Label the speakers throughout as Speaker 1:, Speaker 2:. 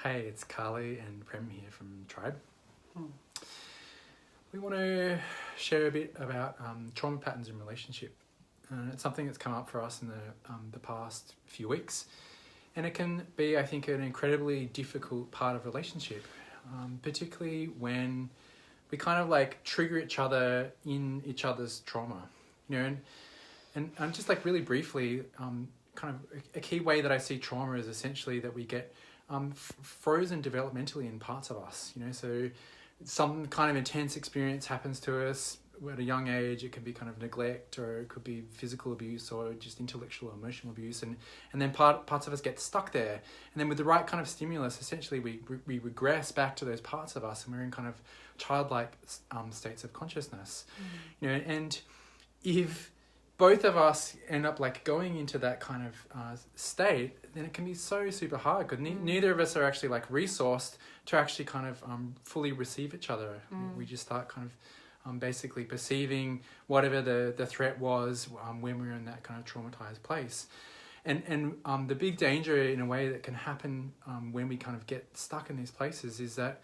Speaker 1: Hey, it's Carly and Prem here from Triibe. We want to share a bit about trauma patterns in relationship. It's something that's come up for us in the past few weeks, and it can be, I think, an incredibly difficult part of relationship, particularly when we kind of like trigger each other in each other's trauma, you know. And just like really briefly, kind of a key way that I see trauma is essentially that we get frozen developmentally in parts of us, you know. So some kind of intense experience happens to us at a young age. It can be kind of neglect, or it could be physical abuse, or just intellectual or emotional abuse, and then parts of us get stuck there. And then with the right kind of stimulus, essentially we regress back to those parts of us, and we're in kind of childlike states of consciousness, you know. And if both of us end up like going into that kind of state, then it can be so super hard, because neither of us are actually like resourced to actually kind of fully receive each other. We just start kind of basically perceiving whatever the threat was when we were in that kind of traumatized place. And the big danger in a way that can happen when we kind of get stuck in these places is that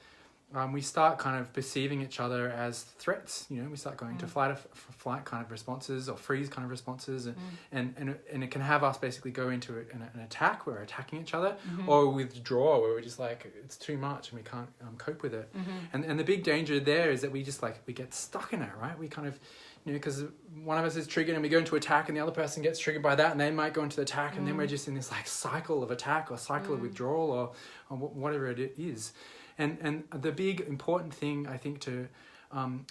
Speaker 1: we start kind of perceiving each other as threats. You know, we start going to flight kind of responses, or freeze kind of responses, and it can have us basically go into an attack where we're attacking each other, or withdraw where we're just like, it's too much and we can't cope with it. And the big danger there is that we just like, we get stuck in it, right? We kind of, you know, because one of us is triggered and we go into attack, and the other person gets triggered by that, and they might go into the attack, and then we're just in this like cycle of attack, or cycle of withdrawal, or whatever it is. And the big important thing, I think, to kind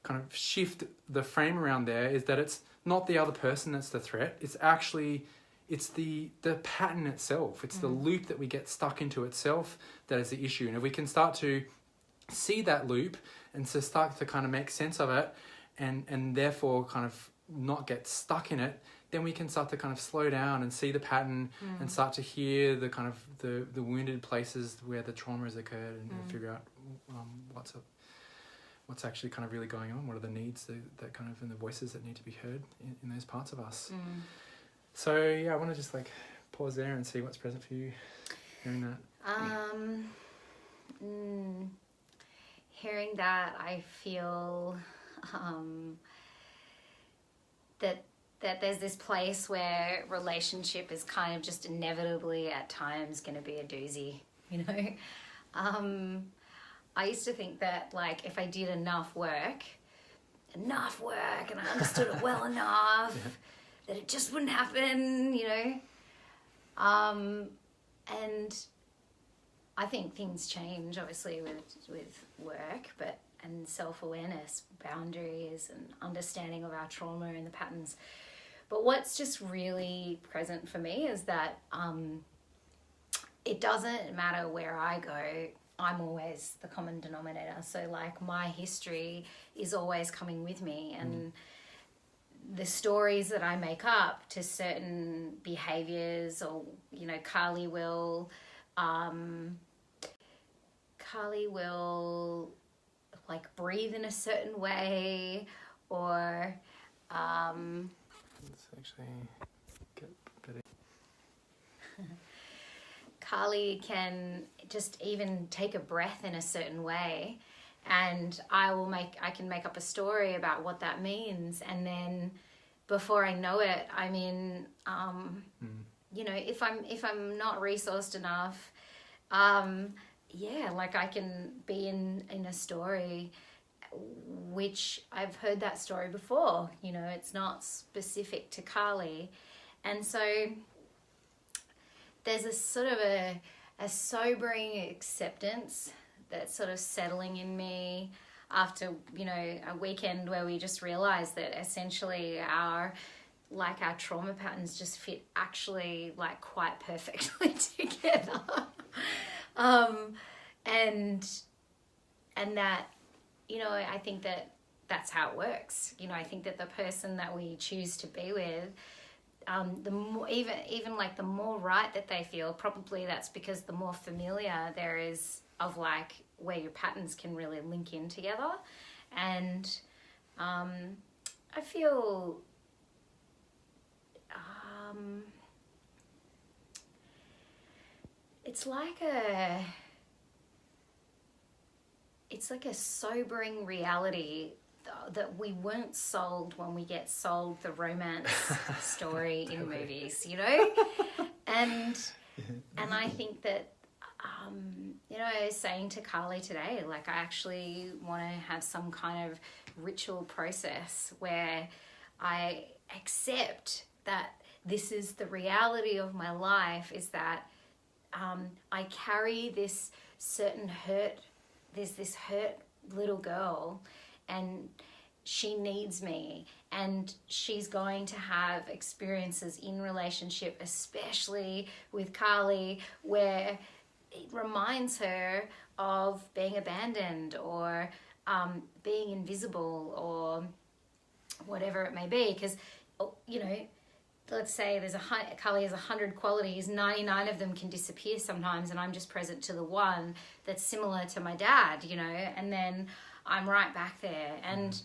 Speaker 1: of shift the frame around there is that it's not the other person that's the threat. It's actually, it's the pattern itself. It's the loop that we get stuck into itself that is the issue. And if we can start to see that loop and to start to kind of make sense of it, and therefore kind of not get stuck in it, then we can start to kind of slow down and see the pattern, and start to hear the kind of the wounded places where the trauma has occurred, and figure out what's actually kind of really going on. What are the needs that kind of, and the voices that need to be heard in those parts of us. So yeah, I want to just like pause there and see what's present for you hearing that.
Speaker 2: Hearing that, I feel that there's this place where relationship is kind of just inevitably at times going to be a doozy, you know. I used to think that like if I did enough work and I understood it well enough, that it just wouldn't happen, you know. And I think things change obviously with work, and self-awareness, boundaries, and understanding of our trauma and the patterns. But what's just really present for me is that it doesn't matter where I go, I'm always the common denominator. So like my history is always coming with me, and the stories that I make up to certain behaviors, or, you know, Carly will like breathe in a certain way, or
Speaker 1: Let's actually get better.
Speaker 2: Carly can just even take a breath in a certain way, and I can make up a story about what that means, and then before I know it, I'm in you know, if I'm not resourced enough, like I can be in a story which I've heard that story before, you know, it's not specific to Carly. And so there's a sort of a sobering acceptance that's sort of settling in me after, you know, a weekend where we just realized that essentially our trauma patterns just fit actually like quite perfectly together. And that, you know, I think that that's how it works. You know, I think that the person that we choose to be with, the more, even like the more right that they feel, probably that's because the more familiar there is of like where your patterns can really link in together. And I feel it's like it's like a sobering reality that we weren't sold when we get sold the romance story in movies, you know? And I think that, you know, I was saying to Carly today, like, I actually want to have some kind of ritual process where I accept that this is the reality of my life, is that I carry this certain hurt. There's this hurt little girl, and she needs me, and she's going to have experiences in relationship, especially with Carly, where it reminds her of being abandoned or being invisible or whatever it may be. Because, you know, let's say Carly has 100 qualities, 99 of them can disappear sometimes, and I'm just present to the one that's similar to my dad, you know, and then I'm right back there. And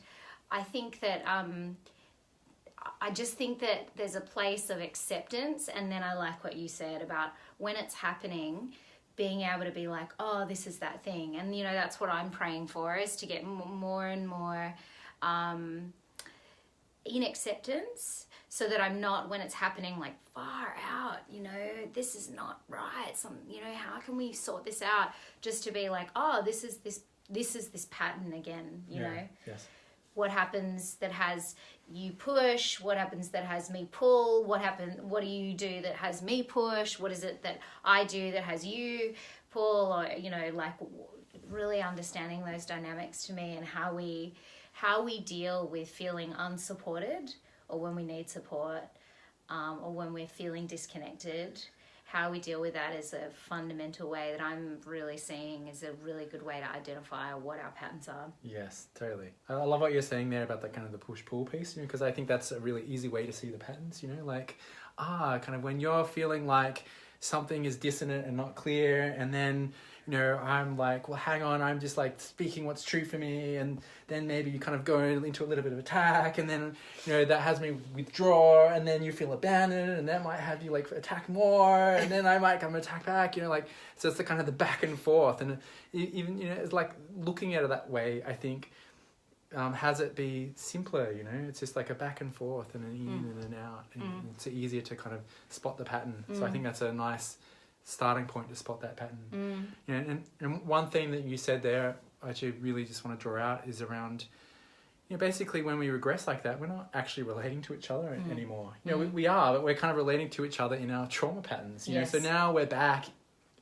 Speaker 2: I think that I just think that there's a place of acceptance, and then I like what you said about when it's happening, being able to be like, oh, this is that thing. And, you know, that's what I'm praying for, is to get more and more in acceptance, so that I'm not, when it's happening, like, far out, you know, this is not right. You know, how can we sort this out? Just to be like, oh, this is this pattern again, you know?
Speaker 1: Yes.
Speaker 2: What happens that has you push? What happens that has me pull? What do you do that has me push? What is it that I do that has you pull? Or, you know, like, really understanding those dynamics to me, and how we deal with feeling unsupported, or when we need support, or when we're feeling disconnected. How we deal with that is a fundamental way that I'm really seeing is a really good way to identify what our patterns are.
Speaker 1: Yes, totally. I love what you're saying there about the kind of the push-pull piece, you know, because I think that's a really easy way to see the patterns, you know, like, kind of when you're feeling like something is dissonant and not clear, and then, you know, I'm like, well, hang on, I'm just like speaking what's true for me, and then maybe you kind of go into a little bit of attack, and then, you know, that has me withdraw, and then you feel abandoned, and that might have you like attack more, and then I might come attack back, you know, like, so it's the kind of the back and forth. And even, you know, it's like looking at it that way, I think, has it be simpler, you know, it's just like a back and forth and an in and an out, and it's easier to kind of spot the pattern. So I think that's a nice starting point to spot that pattern. You know, and one thing that you said there, I actually really just want to draw out, is around, you know, basically when we regress like that, we're not actually relating to each other anymore. You know, we are, but we're kind of relating to each other in our trauma patterns, you know, so now we're back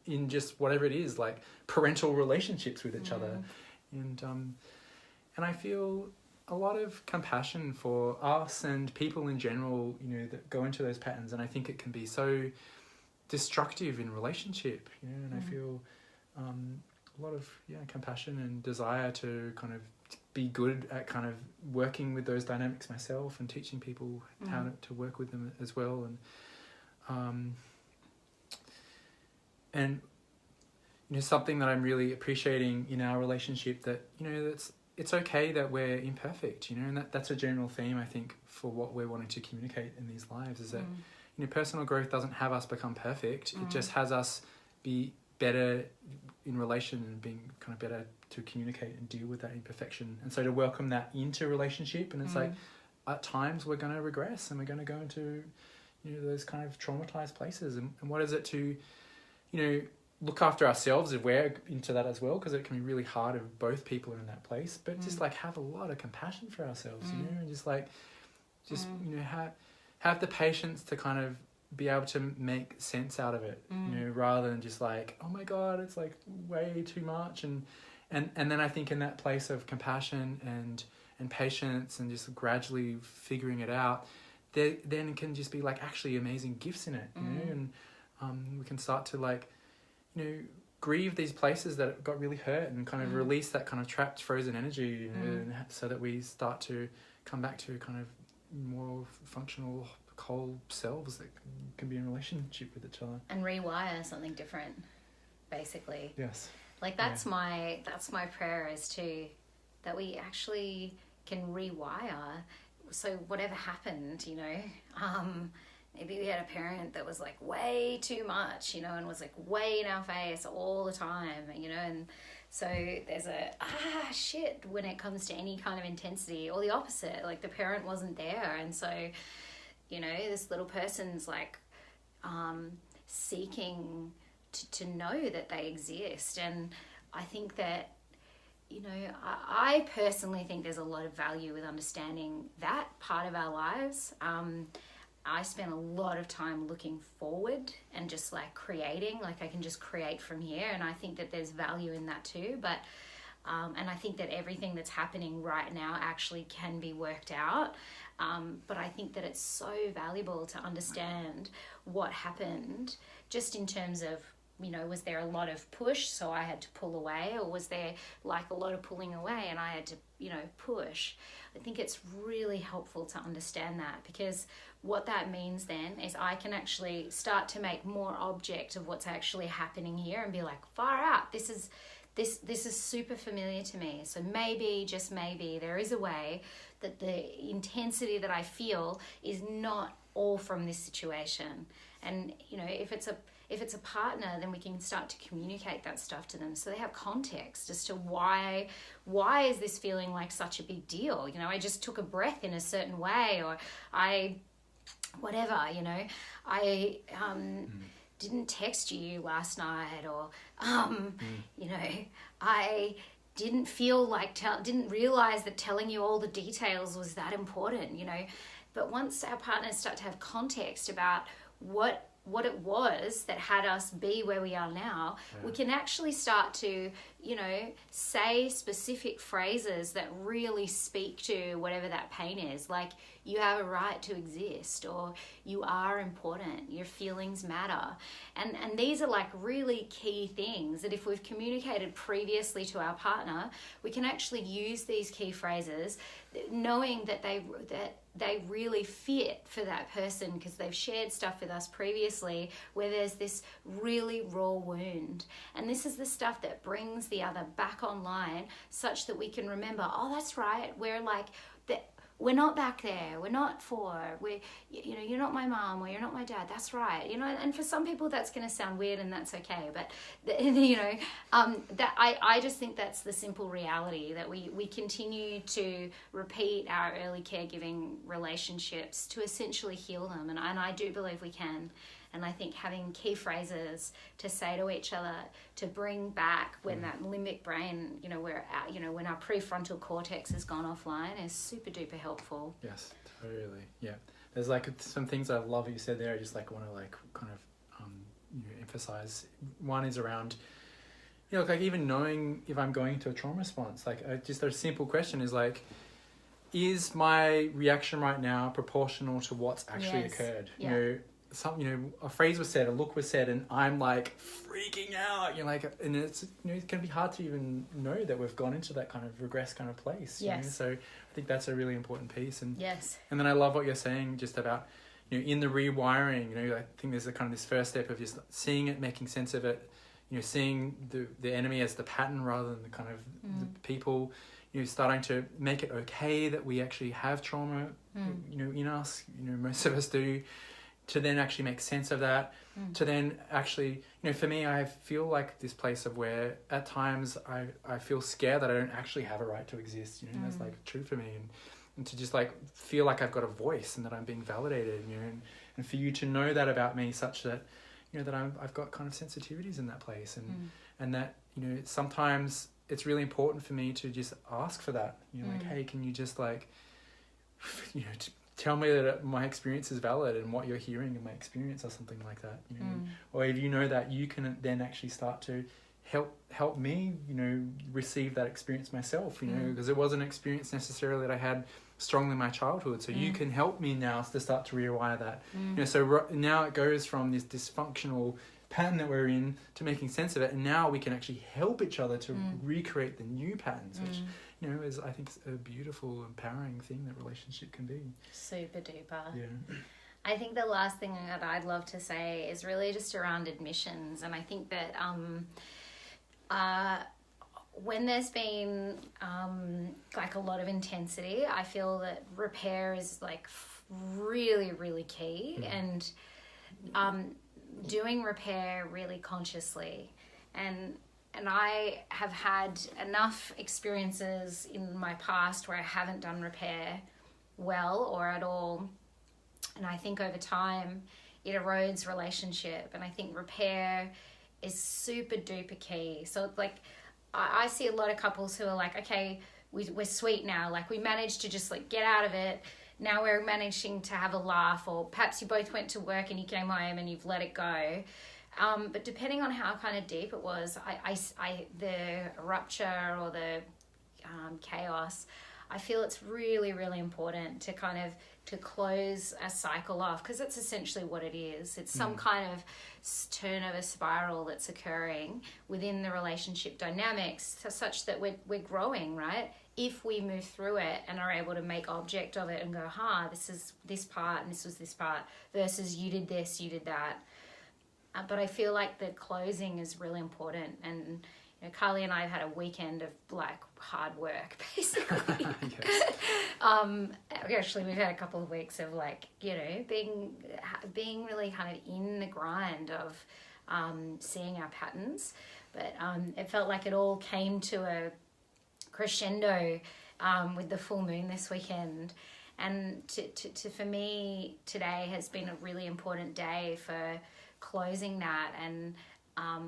Speaker 1: in just whatever it is, like parental relationships with each other. And I feel a lot of compassion for us and people in general, you know, that go into those patterns. And I think it can be so destructive in relationship, you know, and I feel a lot of compassion and desire to kind of be good at kind of working with those dynamics myself, and teaching people how to work with them as well. And you know, something that I'm really appreciating in our relationship, that, you know, it's okay that we're imperfect, you know, and that's a general theme, I think, for what we're wanting to communicate in these lives, is that, you know, personal growth doesn't have us become perfect. It just has us be better in relation, and being kind of better to communicate and deal with that imperfection. And so to welcome that into relationship, and it's like, at times we're going to regress, and we're going to go into, you know, those kind of traumatized places. And what is it to, you know, look after ourselves if we're into that as well, because it can be really hard if both people are in that place, but just like have a lot of compassion for ourselves, you know, and just like, you know, have the patience to kind of be able to make sense out of it, you know, rather than just like, oh my God, it's like way too much. And then I think in that place of compassion and patience, and just gradually figuring it out, there then can just be like actually amazing gifts in it, you know, and we can start to like, you know, grieve these places that got really hurt, and kind of release that kind of trapped, frozen energy, you know, and so that we start to come back to kind of more functional, whole selves that can be in relationship with each other.
Speaker 2: And rewire something different, basically.
Speaker 1: Yes.
Speaker 2: Like that's my prayer, is to, that we actually can rewire. So whatever happened, you know, maybe we had a parent that was like way too much, you know, and was like way in our face all the time, you know, and so there's a shit when it comes to any kind of intensity, or the opposite, like the parent wasn't there, and so, you know, this little person's like seeking to know that they exist. And I think that, you know, I personally think there's a lot of value with understanding that part of our lives. I spend a lot of time looking forward and just like creating, like I can just create from here. And I think that there's value in that too. But, and I think that everything that's happening right now actually can be worked out. But I think that it's so valuable to understand what happened, just in terms of, you know, was there a lot of push, so I had to pull away, or was there like a lot of pulling away and I had to, you know, push? I think it's really helpful to understand that, because what that means then is I can actually start to make more object of what's actually happening here and be like, far out, this is super familiar to me. So maybe, just maybe, there is a way that the intensity that I feel is not all from this situation. And, you know, if it's a partner, then we can start to communicate that stuff to them, so they have context as to why is this feeling like such a big deal? You know, I just took a breath in a certain way, or whatever, you know, I didn't text you last night, or you know, I didn't feel like didn't realize that telling you all the details was that important, you know. But once our partners start to have context about what it was that had us be where we are now, we can actually start to, you know, say specific phrases that really speak to whatever that pain is. Like, you have a right to exist, or you are important, your feelings matter. And these are like really key things that if we've communicated previously to our partner, we can actually use these key phrases, knowing that they really fit for that person, because they've shared stuff with us previously where there's this really raw wound. And this is the stuff that brings the other back online, such that we can remember, oh, that's right, we're like, we're not back there, we're not you know, you're not my mom, or you're not my dad, that's right, you know. And for some people that's going to sound weird, and that's okay, but you know, that I just think that's the simple reality, that we continue to repeat our early caregiving relationships to essentially heal them, and I do believe we can. And I think having key phrases to say to each other to bring back when that limbic brain, you know, when our prefrontal cortex has gone offline, is super duper helpful.
Speaker 1: Yes, totally. Yeah. There's like some things I love that you said there. I just like want to like kind of you know, emphasize. One is around, you know, like even knowing if I'm going to a trauma response, like just a simple question is like, is my reaction right now proportional to what's actually occurred?
Speaker 2: Yeah.
Speaker 1: You know, a phrase was said, a look was said, and I'm like freaking out. You're like, and it's, you know, it can be hard to even know that we've gone into that kind of regress kind of place. You know? So I think that's a really important piece. And and then I love what you're saying just about, you know, in the rewiring. You know, I think there's a kind of this first step of just seeing it, making sense of it. You know, seeing the enemy as the pattern rather than the kind of the people. You know, starting to make it okay that we actually have trauma. You know, in us. You know, most of us do. To then actually make sense of that, to then actually, you know, for me, I feel like this place of where at times I feel scared that I don't actually have a right to exist, you know, that's like true for me, and to just like feel like I've got a voice and that I'm being validated, you know, and for you to know that about me, such that, you know, that I've got kind of sensitivities in that place, and that, you know, sometimes it's really important for me to just ask for that, you know, like, hey, can you just like, you know, tell me that my experience is valid and what you're hearing in my experience, or something like that, you know. Or if you know that, you can then actually start to help me, you know, receive that experience myself, you know, because it wasn't an experience necessarily that I had strongly in my childhood. So you can help me now to start to rewire that. You know, so now it goes from this dysfunctional pattern that we're in to making sense of it, and now we can actually help each other to recreate the new patterns, which, you know, is, I think, a beautiful, empowering thing that relationship can be. Super duper. Yeah.
Speaker 2: I think the last thing that I'd love to say is really just around admissions, and I think that when there's been like a lot of intensity, I feel that repair is like really, really key. And doing repair really consciously. And I have had enough experiences in my past where I haven't done repair well or at all. And I think over time it erodes relationship. And I think repair is super duper key. So like I see a lot of couples who are like, okay, we're sweet now. Like we managed to just like get out of it. Now we're managing to have a laugh, or perhaps you both went to work and you came home and you've let it go. But depending on how kind of deep it was, the rupture or the chaos, I feel it's really, really important to kind of to close a cycle off, because that's essentially what it is. It's some kind of turn of a spiral that's occurring within the relationship dynamics, such that we're growing, right? If we move through it and are able to make object of it and go, this is this part and this was this part, versus you did this, you did that. But I feel like the closing is really important. And you know, Carly and I have had a weekend of like hard work, basically. Actually, we've had a couple of weeks of like, you know, being really kind of in the grind of seeing our patterns. But it felt like it all came to a crescendo with the full moon this weekend. And for me, today has been a really important day for closing that and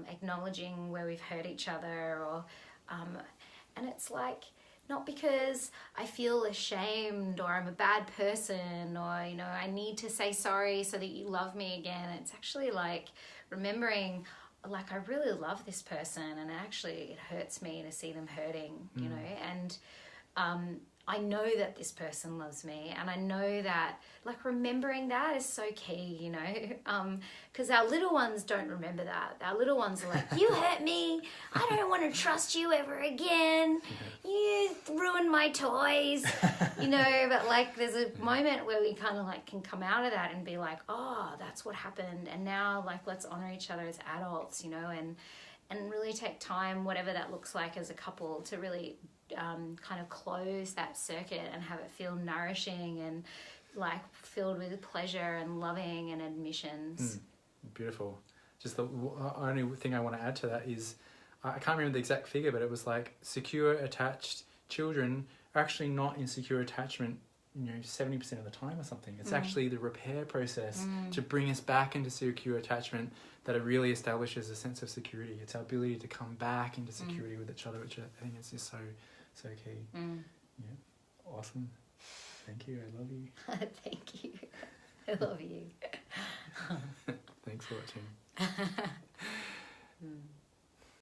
Speaker 2: acknowledging where we've hurt each other, or and it's like, not because I feel ashamed or I'm a bad person, or you know I need to say sorry so that you love me again. It's actually like remembering, like, I really love this person, and actually it hurts me to see them hurting, you know. And I know that this person loves me, and I know that, like, remembering that is so key, you know, because our little ones don't remember that. Our little ones are like, you hurt me, I don't want to trust you ever again, you ruined my toys, you know. But like there's a moment where we kind of like can come out of that and be like, oh, that's what happened, and now like let's honor each other as adults, you know, and really take time, whatever that looks like as a couple, to really kind of close that circuit and have it feel nourishing and like filled with pleasure and loving and admissions.
Speaker 1: Beautiful. Just the only thing I want to add to that is, I can't remember the exact figure, but it was like secure attached children are actually not in secure attachment, you know, 70% of the time or something. It's actually the repair process to bring us back into secure attachment that it really establishes a sense of security. It's our ability to come back into security with each other, which I think is just so key. Yeah, awesome. Thank you. I love you.
Speaker 2: Thank you. I love you.
Speaker 1: Thanks for watching.